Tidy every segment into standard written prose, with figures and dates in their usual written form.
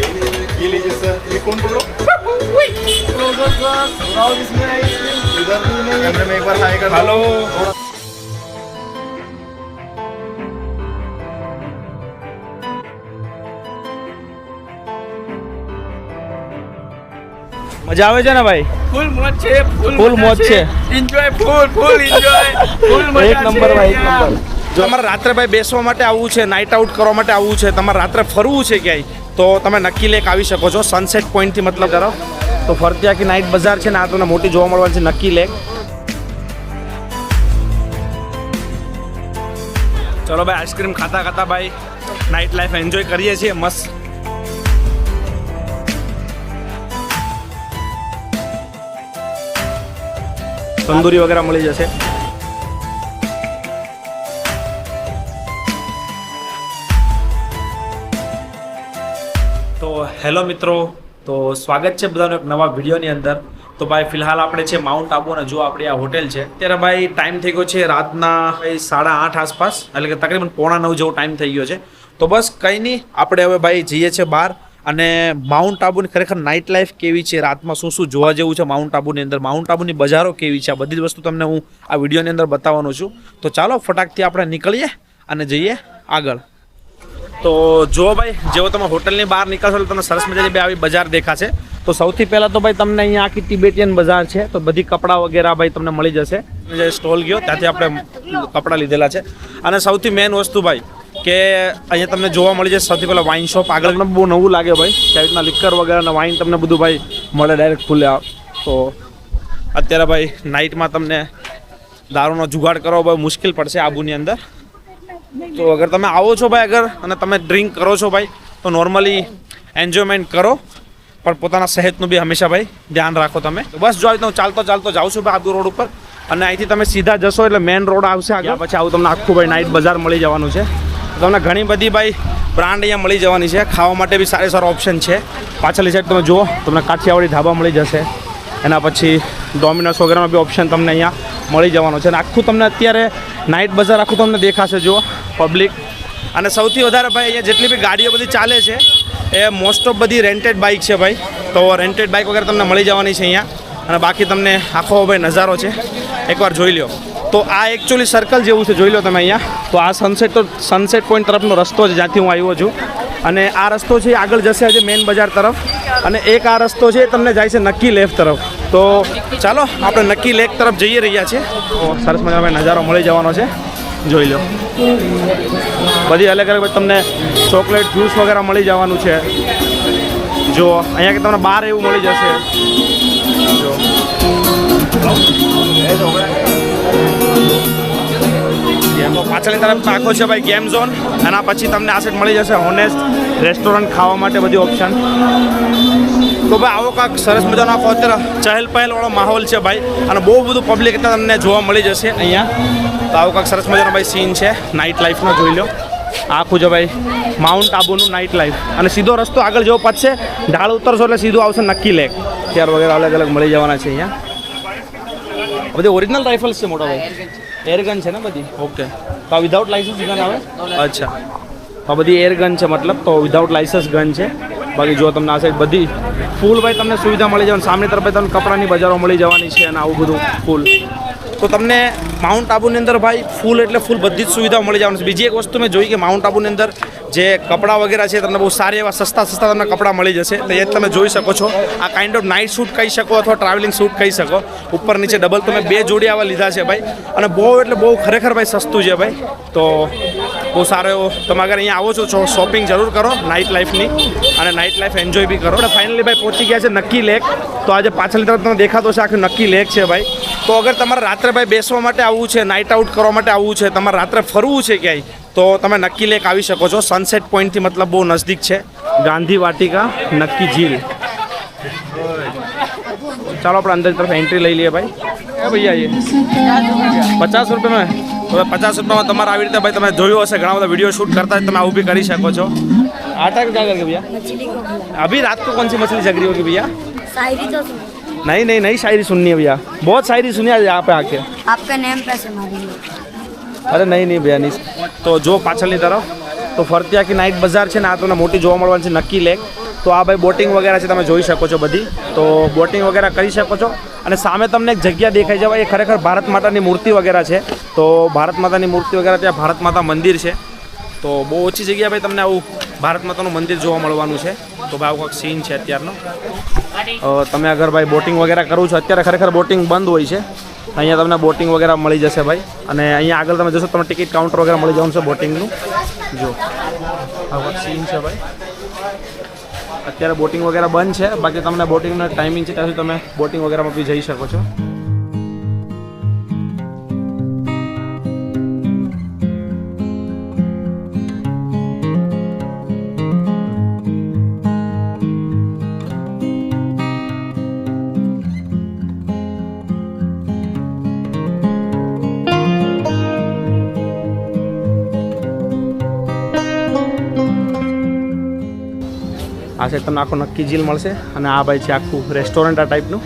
ये लीजिए सर, ये कौन पकड़ो? इधर कैमरे में एक बार हाय कर। हेलो। મજા આવે છે ને ભાઈ? ફૂલ મોજ છે, ફૂલ મોજ છે. એન્જોય, ફૂલ એન્જોય, ફૂલ મજા એક નંબર ભાઈ, એક નંબર. જો તમારે રાત્રે ભાઈ બેસવા માટે આવવું છે, નાઇટ આઉટ કરવા માટે આવવું છે, તમારે રાત્રે ફરવું છે ક્યાંય, તો તમે નક્કી લેક આવી શકો છો. સનસેટ પોઈન્ટથી મતલબ તરફ તો ફરતી આખી નાઇટ બજાર છે ને આ તમને મોટી જોવા મળવાની છે નક્કી લેક. ચલો ભાઈ આઈસ્ક્રીમ ખાતા ખાતા ભાઈ નાઇટ લાઈફ એન્જોય કરીએ છીએ મસ્ત. તંદૂરી વગેરે મળી જશે. તો હેલો મિત્રો, તો સ્વાગત છે બધાનો એક નવા વિડીયોની અંદર. તો ભાઈ ફિલહાલ આપણે છે માઉન્ટ આબુ અને જો આપણી આ હોટેલ છે ત્યારે ભાઈ ટાઈમ થઈ ગયો છે રાતના ભાઈ 8:30 આસપાસ, એટલે કે તકરીબન 8:45 જેવો ટાઈમ થઈ ગયો છે. તો બસ કંઈ નહીં, આપણે હવે ભાઈ જઈએ છીએ બહાર અને માઉન્ટ આબુની ખરેખર નાઇટ લાઈફ કેવી છે, રાતમાં શું શું જોવા જેવું છે માઉન્ટ આબુની અંદર, માઉન્ટ આબુની બજારો કેવી છે, આ બધી જ વસ્તુ તમને હું આ વિડીયોની અંદર બતાવવાનો છું. તો ચાલો ફટાકથી આપણે નીકળીએ અને જઈએ આગળ. તો જો ભાઈ જેવો તમે હોટલની બહાર નીકળશો એટલે તમને સરસ મજાની બે આવી બજાર દેખાશે. તો સૌથી પહેલાં તો ભાઈ તમને અહીંયા આખી તિબેટિયન બજાર છે, તો બધી કપડાં વગેરે ભાઈ તમને મળી જશે. જે સ્ટોલ ગયો ત્યાંથી આપણે કપડાં લીધેલા છે. અને સૌથી મેઇન વસ્તુ ભાઈ કે અહીંયા તમને જોવા મળી જશે સૌથી પહેલાં વાઇન શોપ. આગળ તમને બહુ નવું લાગે ભાઈ કે આવી રીતના લિક્કર વગેરે અને વાઇન તમને બધું ભાઈ મળે ડાયરેક્ટ ખુલ્લે. તો અત્યારે ભાઈ નાઇટમાં તમને દારૂનો જુગાડ કરવો બહુ મુશ્કેલ પડશે આબુની અંદર. તો અગર તમે આવો છો ભાઈ અગર અને તમે ડ્રિંક કરો છો ભાઈ તો નોર્મલી એન્જોયમેન્ટ કરો, પણ પોતાના સેહતનું બી હંમેશા ભાઈ ધ્યાન રાખો તમે. તો બસ જો આવી હું ચાલતો જાઉં છું ભાઈ આબુ રોડ ઉપર અને અહીંથી તમે સીધા જશો એટલે મેઇન રોડ આવશે આગળ. પછી આવું તમને આખું ભાઈ નાઇટ બજાર મળી જવાનું છે. તમને ઘણી બધી ભાઈ બ્રાન્ડ અહીંયા મળી જવાની છે, ખાવા માટે બી સારો ઓપ્શન છે. પાછળની સાઈડ તમે જુઓ તમને કાઠિયાવાડી ધાબા મળી જશે, એના પછી ડોમિનોસ વગેરેમાં બી ઓપ્શન તમને અહીંયા મળી જવાનો છે. અને આખું તમને અત્યારે નાઇટ બજાર આખું તમને દેખાશે જુઓ પબ્લિક. અને સૌથી વધારે ભાઈ અહીંયા જેટલી બી ગાડીઓ બધી ચાલે છે એ મોસ્ટ ઓફ બધી રેન્ટેડ બાઇક છે ભાઈ. તો રેન્ટેડ બાઇક વગેરે તમને મળી જવાની છે અહીંયા. અને બાકી તમને આખો ભાઈ નજારો છે એકવાર જોઈ લો. તો આ એકચ્યુઅલી સર્કલ જેવું છે, જોઈ લો તમે અહીંયા. તો આ સનસેટ પોઈન્ટ તરફનો રસ્તો છે જ્યાંથી હું આવ્યો છું. અને આ રસ્તો છે આગળ જશે આજે મેઇન બજાર તરફ, અને એક આ રસ્તો છે તમને જાય છે નક્કી લેક તરફ. તો ચાલો આપણે નક્કી લેક તરફ જઈ રહ્યા છીએ. તો સરસ મજાનો નજારો મળી જવાનો છે, જોઈ લો. બધી અલગ અલગ તમને ચોકલેટ જ્યુસ વગેરે મળી જવાનું છે. જો અહીંયા કે તમને બાર એવું મળી જશે. જો પાછળની તરફ આખો છે ભાઈ ગેમ ઝોન. એના પછી તમને આ સાઈડ મળી જશે હોનેસ્ટ રેસ્ટોરન્ટ ખાવા માટે બધી ઓપ્શન. તો ભાઈ આવો કાંક સરસ મજાનો આખો અત્યારે ચહેલ પહેલવાળો માહોલ છે ભાઈ, અને બહુ બધું પબ્લિક તમને જોવા મળી જશે અહીંયા. તો આવો કાંક સરસ મજાનો ભાઈ સીન છે નાઇટ લાઈફનો, જોઈ લો. આખું છે ભાઈ માઉન્ટ આબુનું નાઇટ લાઈફ. અને સીધો રસ્તો આગળ જેવો પચશે ઢાળ ઉતરશો એટલે સીધું આવશે નક્કી લેક. ત્યાર વગેરે અલગ અલગ મળી જવાના છે અહીંયા. બધી ઓરિજિનલ રાઇફલ્સ છે મોટા ભાઈ, એરગન છે ને બધી. ઓકે, તો આ વિધાઉટ લાઇસન્સ ગન આવે? અચ્છા, તો બધી એરગન છે મતલબ, તો વિધાઉટ લાઇસન્સ ગન છે. બાકી જો તમને આ સાઈડ બધી ફૂલ ભાઈ તમને સુવિધા મળી જવાની. સામે તરફ તમને કપડાની બજારો મળી જવાની છે અને આવું બધું ફૂલ. તો તમને માઉન્ટ આબુની અંદર ભાઈ ફૂલ એટલે ફૂલ બધી જ સુવિધાઓ મળી જવાની છે. બીજી એક વસ્તુ મેં જોઈ કે માઉન્ટ આબુની અંદર જે કપડાં વગેરે છે તમને બહુ સારી એવા સસ્તા તમને કપડાં મળી જશે. તો એ તમે જોઈ શકો છો. આ કાઇન્ડ ઓફ નાઇટ શૂટ કહી શકો અથવા ટ્રાવેલિંગ શૂટ કહી શકો. ઉપર નીચે ડબલ તમે 2 જોડી આવા લીધા છે ભાઈ. અને બહુ એટલે બહુ ખરેખર ભાઈ સસ્તું છે ભાઈ. તો બહુ સારો એવો તમે અગર અહીંયા આવો છો શોપિંગ જરૂર કરો નાઇટ લાઈફની, અને નાઇટ લાઈફ એન્જોય બી કરો. આપણે ફાઇનલી ભાઈ પહોંચી ગયા છે નક્કી લેક. તો આજે પાછળની તરફ તમને દેખાતો છે આખું નક્કી લેક છે ભાઈ. તો અગર તમારે રાત્રે ભાઈ બેસવા માટે આવવું છે, નાઇટ આઉટ કરવા માટે આવવું છે, તમારે રાત્રે ફરવું છે ક્યાંય, તો તમે નક્કી લેક આવી શકો છો. સનસેટ પોઈન્ટથી મતલબ બહુ નજદીક છે. ગાંધી વાટિકા નક્કી ઝીલ. ચાલો આપણે અંદર તરફ એન્ટ્રી લઈ લઈએ ભાઈ. ભૈયા ये 50 રૂપિયામાં. તો 50 રૂપિયામાં તમારે આવી રીતે ભાઈ તમે જોયું હશે ઘણા બધા વિડીયો શૂટ करता है, તમે આવું भी કરી શકો છો. आटा क्या करके भैया? मछली को अभी रात को कौन सी मछली जग रही होगी भैया? शायरी तो नहीं नहीं नई शायरी सुननी है भैया, बहुत शायरी सुनी है यहाँ पे आके. आपका नेम पैसे मारेंगे. अरे नहीं नहीं भैया नहीं. तो जो पाछलની તરફ તો ફરતી આખી નાઇટ બજાર છે ને આ તમને મોટી જોવા મળવાની છે નક્કી લેક. તો આ ભાઈ બોટિંગ વગેરે છે, તમે જોઈ શકો છો બધી. તો બોટિંગ વગેરે કરી શકો છો. અને સામે તમને એક જગ્યા દેખાઈ જવાય, એ ખરેખર ભારત માતાની મૂર્તિ વગેરે છે. તો ભારત માતાની મૂર્તિ વગેરે ત્યાં ભારત માતા મંદિર છે. તો બહુ ઓછી જગ્યા ભાઈ તમને આવું ભારત માતાનું મંદિર જોવા મળવાનું છે. તો ભાઈ આવું કંઈક સીન છે અત્યારનો. તમે અગર ભાઈ બોટિંગ વગેરે કરવું છો, અત્યારે ખરેખર બોટિંગ બંધ હોય છે. અહીંયા તમને બોટિંગ વગેરે મળી જશે ભાઈ. અને અહીંયા આગળ તમે જોશો તમને ટિકિટ કાઉન્ટર વગેરે મળી જવાનું છે બોટિંગનું. જો આવું સીન છે ભાઈ. અત્યારે બોટિંગ વગેરે બંધ છે, બાકી તમને બોટિંગનો ટાઈમિંગ છે ત્યાંથી તમે બોટિંગ વગેરેમાં બી જઈ શકો છો. આ સાઈડ તમને આખું નક્કી ઝીલ મળશે. અને આ ભાઈ છે આખું રેસ્ટોરન્ટ આ ટાઈપનું.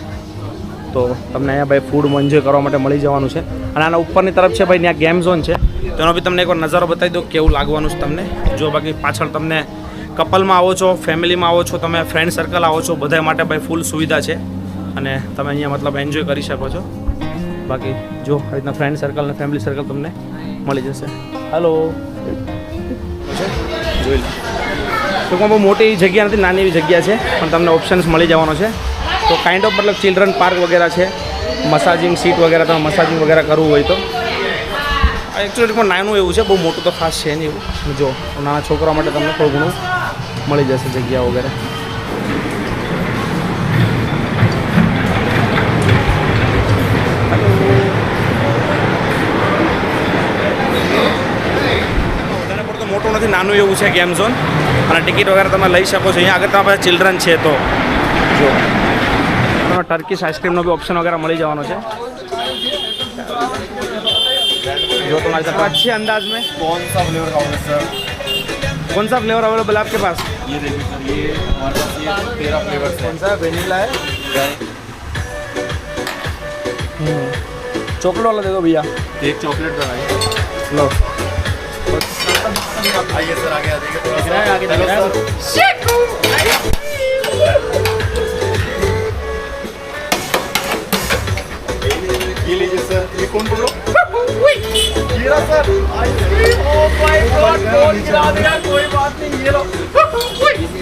તો તમને અહીંયા ભાઈ ફૂડ એન્જોય કરવા માટે મળી જવાનું છે. અને આના ઉપરની તરફ છે ભાઈ ત્યાં ગેમ ઝોન છે. તેનો બી તમને એકવાર નજારો બતાવી દો કેવું લાગવાનું છે તમને. જો બાકી પાછળ તમને કપલમાં આવો છો, ફેમિલીમાં આવો છો, તમે ફ્રેન્ડ સર્કલ આવો છો, બધા માટે ભાઈ ફૂલ સુવિધા છે. અને તમે અહીંયા મતલબ એન્જોય કરી શકો છો. બાકી જો આ રીતના ફ્રેન્ડ સર્કલ અને ફેમિલી સર્કલ તમને મળી જશે. હલો જોઈ લો. ટૂંકમાં બહુ મોટી જગ્યા નથી, નાની એવી જગ્યા છે, પણ તમને ઓપ્શન્સ મળી જવાનો છે. તો કાઇન્ડ ઓફ મતલબ ચિલ્ડ્રન પાર્ક વગેરે છે, મસાજિંગ સીટ વગેરે, તમે મસાજિંગ વગેરે કરવું હોય તો. એકચ્યુઅલી પણ નાનું એવું છે, બહુ મોટું તો ખાસ છે નહીં એવું. જો નાના છોકરા માટે તમને થોડું ઘણું મળી જશે જગ્યા વગેરે. મોટું નથી, નાનું એવું છે ગેમ ઝોન. અને ટિકિટ વગેરે તમે લઈ શકો છો. અહીંયા આગળ તમારા પાસે ચિલ્ડ્રન છે તો જો તમે ટર્કીશ આઈસ્ક્રીમનો બી ઓપ્શન વગેરે મળી જવાનો છે. जो तुम्हारे साथ अच्छे अंदाज में कौन सा फ्लेवर खाओगे सर? कौन सा फ्लेवर अवेलेबल है आपके पास? ये देखिए सर, ये हमारे पास ये 13 फ्लेवर है. कौन सा वेनिला है? चॉकलेट वाला दे दो भैया. एक चॉकलेट बनाइए. लो आइए सर, आगे आ जाइए. दिख रहा है, आगे दिख रहा है. ये लीजिए सर. ये कौन बोलो? Heera sir, ice cream. Oh my god, phone गिरा दिया. कोई बात नहीं, ये लो.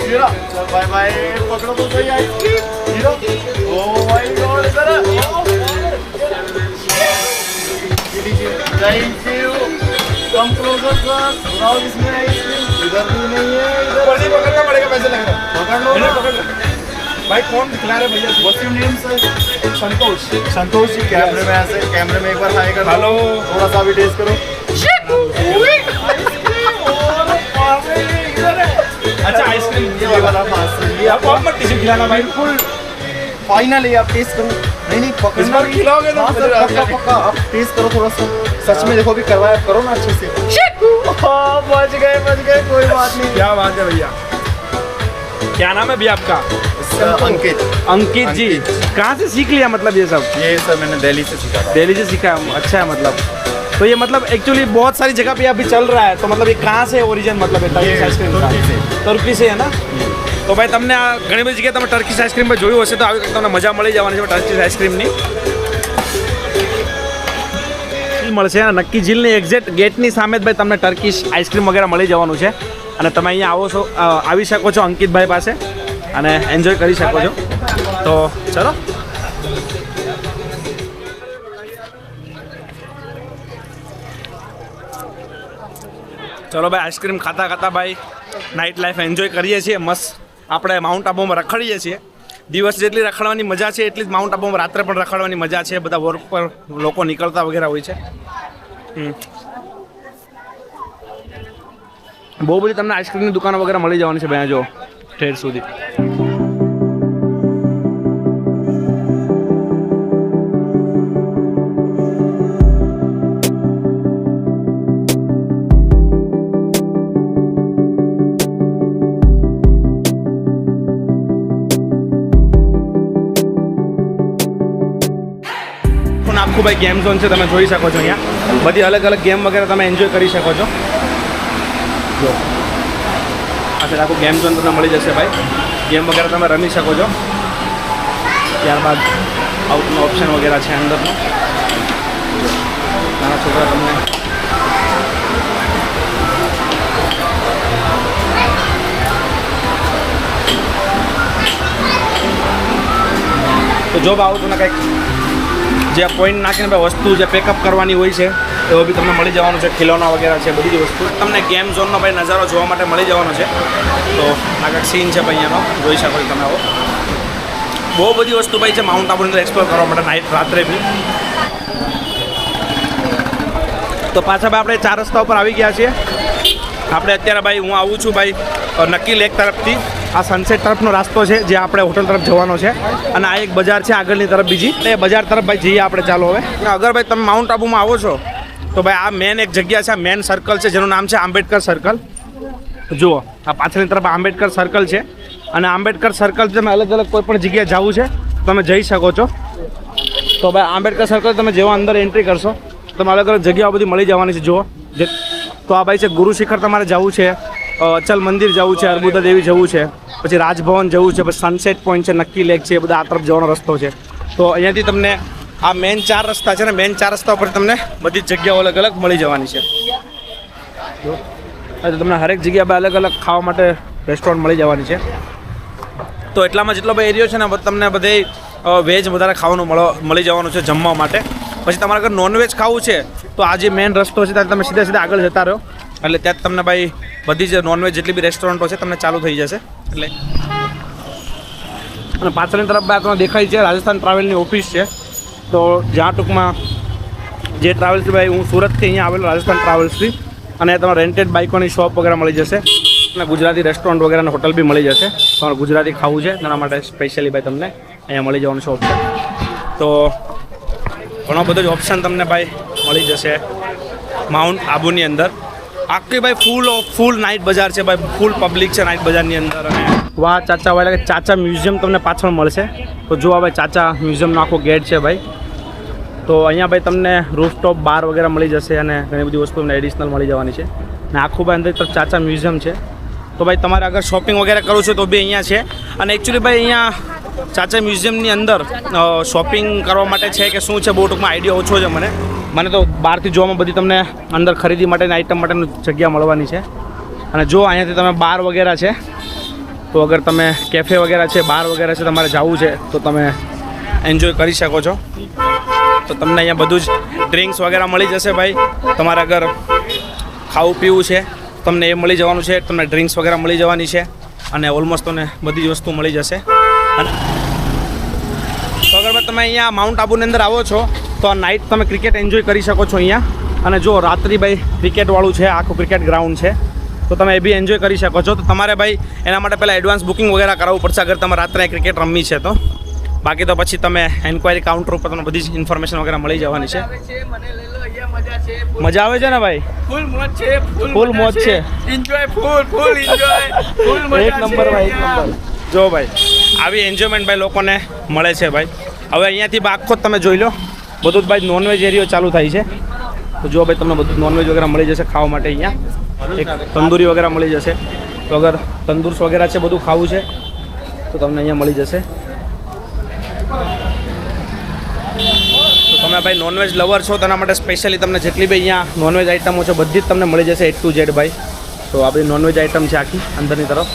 Heera sir, bye bye. पकड़ो तो सही ice cream. Heera. Oh my god sir. ये लीजिए. Thank you. Come closer sir. बनाओ इसमें आइसक्रीम. इधर भी नहीं है, इधर भी पकड़ना पड़ेगा. पैसे लग रहा है. पकड़ लो ना. भाई कौन खिला रहे भैया? What's your name sir? संतोष. संतोष जी, कैमरे में ऐसे, कैमरे में एक बार हाय कर. हेलो. थोड़ा सा भी टेस्ट करो. अच्छा आइसक्रीम ये वाला पास ये आप और मत टिश्यू खिलाना भाई. बिल्कुल फाइनल है. आप टेस्ट करो. नहीं नहीं, इस पकड़ना बार खिलाओगे तो हाँ, सर, पक्का पक्का. आप टेस्ट करो थोड़ा सा. सच में देखो, भी करवाया करो ना अच्छे से. बच गए कोई बात नहीं. क्या बात है भैया. क्या नाम है भैया आपका? अंकित. अंकित जी. कहाँ से सीख लिया मतलब ये सब? ये सर मैंने दिल्ली से सीखा था. दिल्ली से सीखा है. अच्छा है मतलब. तो ये मतलब एक्चुअली बहुत सारी जगह पे अभी चल रहा है. तो मतलब ये कहाँ से ओरिजिन मतलब है टर्किश आइसक्रीम का? तुर्की से है ना. તો ભાઈ તમને આ ઘણી બધી જગ્યાએ તમે ટર્કીશ આઈસ્ક્રીમ પર જોયું હશે, તો આવી તમને મજા મળી જવાની છે ટર્કીશ આઈસ્ક્રીમની. મળશે અને નક્કી ઝીલની એક્ઝેક્ટ ગેટની સામે જ ભાઈ તમને ટર્કીશ આઈસ્ક્રીમ વગેરે મળી જવાનું છે. અને તમે અહીંયા આવો છો, આવી શકો છો અંકિતભાઈ પાસે અને એન્જોય કરી શકો છો. તો ચલો ચલો ભાઈ, આઈસ્ક્રીમ ખાતા ખાતા ભાઈ નાઇટ લાઈફ એન્જોય કરીએ છીએ. મસ્ત આપણે માઉન્ટ આબુમાં રખડીએ છીએ. દિવસ જેટલી રખડવાની મજા છે એટલી જ માઉન્ટ આબુમાં રાત્રે પણ રખડવાની મજા છે. બધા વર્ક પર લોકો નીકળતા વગેરે હોય છે. બહુ બધી તમને આઈસ્ક્રીમની દુકાનો વગેરે મળી જવાની છે ભાઈ. જો ઠેર સુધી આખું ભાઈ ગેમ ઝોન છે, તમે જોઈ શકો છો. અહીંયા બધી અલગ અલગ ગેમ વગેરે તમે એન્જોય કરી શકો છો. જો આ છે આખું ગેમ ઝોન તમને મળી જશે ભાઈ. ગેમ વગેરે તમે રમી શકો છો. ત્યારબાદ આઉટનો ઓપ્શન વગેરે છે અંદરનો. નાના છોકરા તમને તો જો આવું તમને કંઈક જે પોઈન્ટ નાખીને ભાઈ વસ્તુ જે પેકઅપ કરવાની હોય છે એવો બી તમને મળી જવાનું છે. ખિલોના વગેરે છે બધી જ વસ્તુ તમને ગેમ ઝોનનો ભાઈ નજારો જોવા માટે મળી જવાનો છે. તો આ કંઈક સીન છે ભાઈ અહીંયાનો જોઈ શકો છો તમે આવો. બહુ બધી વસ્તુ ભાઈ છે માઉન્ટ આબુની અંદર એક્સપ્લોર કરવા માટે નાઇટ રાત્રે બી. તો પાછા ભાઈ આપણે 4 રસ્તા ઉપર આવી ગયા છીએ. આપણે અત્યારે ભાઈ હું આવું છું ભાઈ નક્કી લેક તરફથી. આ સનસેટ તરફનો રસ્તો છે જે આપણે હોટલ તરફ જવાનો છે. અને આ એક બજાર છે આગળની તરફ બીજી. એ બજાર તરફ ભાઈ જઈએ આપણે. ચાલો હવે અગર ભાઈ તમે માઉન્ટ આબુમાં આવો છો તો ભાઈ આ મેન એક જગ્યા છે, આ મેન સર્કલ છે જેનું નામ છે આંબેડકર સર્કલ. જુઓ આ પાછળની તરફ આંબેડકર સર્કલ છે. અને આંબેડકર સર્કલ તમે અલગ અલગ કોઈ પણ જગ્યાએ જવું છે તમે જઈ શકો છો. તો ભાઈ આંબેડકર સર્કલ તમે જેવા અંદર એન્ટ્રી કરશો તમે અલગ અલગ જગ્યાઓ બધી મળી જવાની છે. જુઓ જે તો આ ભાઈ છે ગુરુ શિખર તમારે જવું છે, અચલ મંદિર જવું છે, અર્બુદા દેવી જવું છે, પછી રાજભવન જવું છે, પછી સનસેટ પોઈન્ટ છે, નક્કી લેક છે, એ બધા આ તરફ જવાનો રસ્તો છે. તો અહીંયાથી તમને આ મેન 4 રસ્તા છે ને મેન 4 રસ્તા ઉપર તમને બધી જ જગ્યાઓ અલગ અલગ મળી જવાની છે. તો તમને હરેક જગ્યા અલગ અલગ ખાવા માટે રેસ્ટોરન્ટ મળી જવાની છે. તો એટલામાં જેટલો ભાઈ એરિયો છે ને તમને બધે વેજ વધારે ખાવાનું મળી જવાનું છે જમવા માટે. પછી તમારે અગર નોનવેજ ખાવું છે તો આ જે મેઇન રસ્તો છે ત્યાં તમે સીધા આગળ જતા રહો એટલે ત્યાં તમને ભાઈ બધી જ નોનવેજ જેટલી બી રેસ્ટોરન્ટો છે તમને ચાલુ થઈ જશે. એટલે અને પાછળની તરફ ભાઈ તમને દેખાય છે રાજસ્થાન ટ્રાવેલની ઓફિસ છે. તો જ્યાં ટૂંકમાં જે ટ્રાવેલ્સ ભાઈ હું સુરતથી અહીંયા આવેલો રાજસ્થાન ટ્રાવેલ્સથી. અને તમારે રેન્ટેડ બાઇકોની શોપ વગેરે મળી જશે. અને ગુજરાતી રેસ્ટોરન્ટ વગેરે હોટલ બી મળી જશે. તમારે ગુજરાતી ખાવું છે તેના માટે સ્પેશિયલી ભાઈ તમને અહીંયા મળી જવાનું છે ઓપ્શન. તો ઘણો બધો જ ઓપ્શન તમને ભાઈ મળી જશે માઉન્ટ આબુની અંદર. આખી ભાઈ ફૂલ નાઇટ બજાર છે ભાઈ, ફૂલ પબ્લિક છે નાઇટ બજારની અંદર. અને વાહ ચાચા વાળા કે ચાચા મ્યુઝિયમ તમને પાછળ મળશે. તો જો ભાઈ ચાચા મ્યુઝિયમનો આખો ગેટ છે ભાઈ. તો અહીંયા ભાઈ તમને રૂફટોપ બાર વગેરે મળી જશે અને ઘણી બધી વસ્તુ તમને એડિશનલ મળી જવાની છે. અને આખું ભાઈ અંદર તરફ ચાચા મ્યુઝિયમ છે. તો ભાઈ તમારે અગર શોપિંગ વગેરે કરવું છે તો બી અહીંયા છે. અને એકચ્યુઅલી ભાઈ અહીંયા ચાચા મ્યુઝિયમની અંદર શોપિંગ કરવા માટે છે કે શું છે બહુ ટૂંકમાં આઈડિયા ઓછો છે મને તો બહારથી જોવામાં બધી તમને અંદર ખરીદી માટેની આઈટમ માટેની જગ્યા મળવાની છે. અને જો અહીંયાથી તમે બાર વગેરે છે તો અગર તમે કેફે વગેરે છે, બાર વગેરે છે, તમારે જવું છે તો તમે એન્જોય કરી શકો છો. તો તમને અહીંયા બધું જ ડ્રિંક્સ વગેરે મળી જશે ભાઈ. તમારે અગર ખાવું પીવું છે તમને એ મળી જવાનું છે. તમને ડ્રિંક્સ વગેરે મળી જવાની છે. અને ઓલમોસ્ટ તમને બધી જ વસ્તુ મળી જશે. અને તો અગર તમે અહીંયા માઉન્ટ આબુની અંદર આવો છો તો આ નાઇટ તમે ક્રિકેટ એન્જોય કરી શકો છો અહીંયા. અને જો રાત્રિ ભાઈ ક્રિકેટવાળું છે, આખું ક્રિકેટ ગ્રાઉન્ડ છે તો તમે એ બી એન્જોય કરી શકો છો. તો તમારે ભાઈ એના માટે પહેલાં એડવાન્સ બુકિંગ વગેરે કરાવવું પડશે અગર તમે રાત્રે ક્રિકેટ રમવી છે તો. બાકી તો પછી તમે એન્ક્વાયરી કાઉન્ટર ઉપર તમને બધી જ ઇન્ફોર્મેશન વગેરે મળી જવાની છે. મજા આવે છે ને ભાઈ? ફૂલ મોજ છે, ફૂલ મોજ છે. એન્જોય ફૂલ એન્જોય ફૂલ મજા એક નંબર ભાઈ, એક નંબર. જો ભાઈ આવી એન્જોયમેન્ટ ભાઈ લોકોને મળે છે ભાઈ. હવે અહીંયાથી આખો જ તમે જોઈ લો બધું જ ભાઈ નોનવેજ એરિયો ચાલુ થાય છે. તો જો ભાઈ તમને બધું નોનવેજ વગેરે મળી જશે ખાવા માટે. અહીંયા એક તંદૂરી વગેરે મળી જશે. તો અગર તંદૂર્સ વગેરે છે બધું ખાવું છે તો તમને અહીંયા મળી જશે. તો તમે ભાઈ નોનવેજ લવર છો તેના માટે સ્પેશિયલી તમને જેટલી બી અહીંયા નોનવેજ આઇટમો છે બધી જ તમને મળી જશે A to Z ભાઈ. તો આ બધી નોનવેજ આઇટમ છે આખી અંદરની તરફ.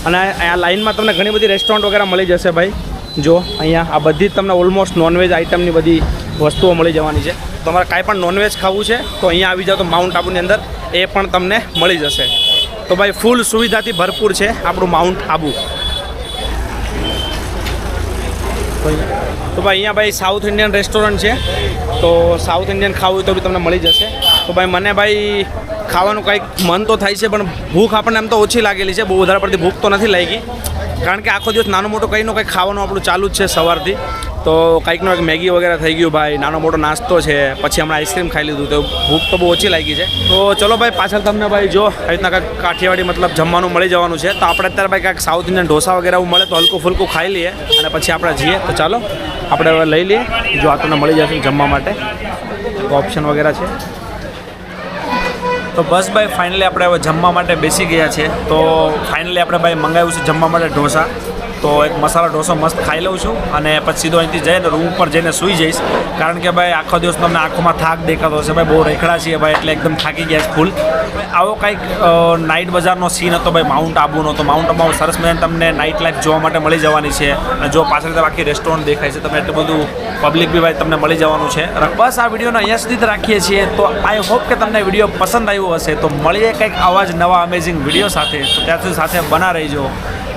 અને અહીંયા લાઇનમાં તમને ઘણી બધી રેસ્ટોરન્ટ વગેરે મળી જશે ભાઈ. જો અહીંયા આ બધી જ તમને ઓલમોસ્ટ નોનવેજ આઇટમની બધી વસ્તુઓ મળી જવાની છે. તમારે કાંઈ પણ નોનવેજ ખાવું છે તો અહીંયા આવી જાઓ તો માઉન્ટ આબુની અંદર એ પણ તમને મળી જશે. તો ભાઈ ફૂલ સુવિધાથી ભરપૂર છે આપણું માઉન્ટ આબુ. તો ભાઈ અહીંયા ભાઈ સાઉથ ઇન્ડિયન રેસ્ટોરન્ટ છે. તો સાઉથ ઇન્ડિયન ખાવું તો બી તમને મળી જશે. તો ભાઈ મને ભાઈ ખાવાનું કંઈક મન તો થાય છે પણ ભૂખ આપણને એમ તો ઓછી લાગેલી છે. બહુ વધારે પડતી ભૂખ તો નથી લાગી કારણ કે આખો દિવસ નાનો મોટો કંઈનો કંઈક ખાવાનું આપણું ચાલુ જ છે સવારથી. તો કંઈકનો એક મેગી વગેરે થઈ ગયું ભાઈ, નાનો મોટો નાસ્તો છે, પછી હમણાં આઈસ્ક્રીમ ખાઈ લીધું તો ભૂખ તો બહુ ઓછી લાગી છે. તો ચલો ભાઈ પાછળ તમને ભાઈ જો આવી રીતના કાંઈક કાઠિયાવાડી મતલબ જમવાનું મળી જવાનું છે. તો આપણે અત્યારે ભાઈ કાંઈક સાઉથ ઇન્ડિયન ઢોસા વગેરે એવું મળે તો હલકું ફુલકું ખાઈ લઈએ અને પછી આપણે જઈએ. તો ચાલો આપણે હવે લઈ લઈએ. જો આ તમને મળી જશે જમવા માટે ઓપ્શન વગેરે છે. તો બસ ભાઈ ફાઇનલી આપણે હવે જમવા માટે બેસી ગયા છે. તો ફાઇનલી આપણે ભાઈ મંગાવ્યું છે જમવા માટે ઢોસા. તો એક મસાલા ઢોસો મસ્ત ખાઈ લઉં છું અને પછી સીધો અહીંથી જઈને રૂમ પર જઈને સૂઈ જઈશ. કારણ કે ભાઈ આખો દિવસ તમને આંખોમાં થાક દેખાતો હશે ભાઈ, બહુ રેખડા છીએ ભાઈ, એટલે એકદમ થાકી ગયા છે ફૂલ. આવો કંઈક નાઇટ બજારનો સીન હતો ભાઈ માઉન્ટ આબુનો. તો માઉન્ટ આબુમાં સરસ મજાની તમને નાઇટ લાઈફ જોવા માટે મળી જવાની છે. અને જો પાછળ આખી રેસ્ટોરન્ટ દેખાય છે, તમે એટલું બધું પબ્લિક બી ભાઈ તમને મળી જવાનું છે. બસ આ વિડીયોને અહીંયા સુધી જ રાખીએ છીએ. તો આઈ હોપ કે તમને વિડીયો પસંદ આવ્યો હશે. તો મળીએ કંઈક આવા જ નવા અમેઝિંગ વિડીયો સાથે. તો ત્યાં સુધી સાથે બના રહીજો.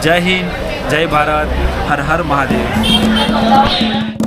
જય હિન્દ, જય ભારત, હર હર મહાદેવ.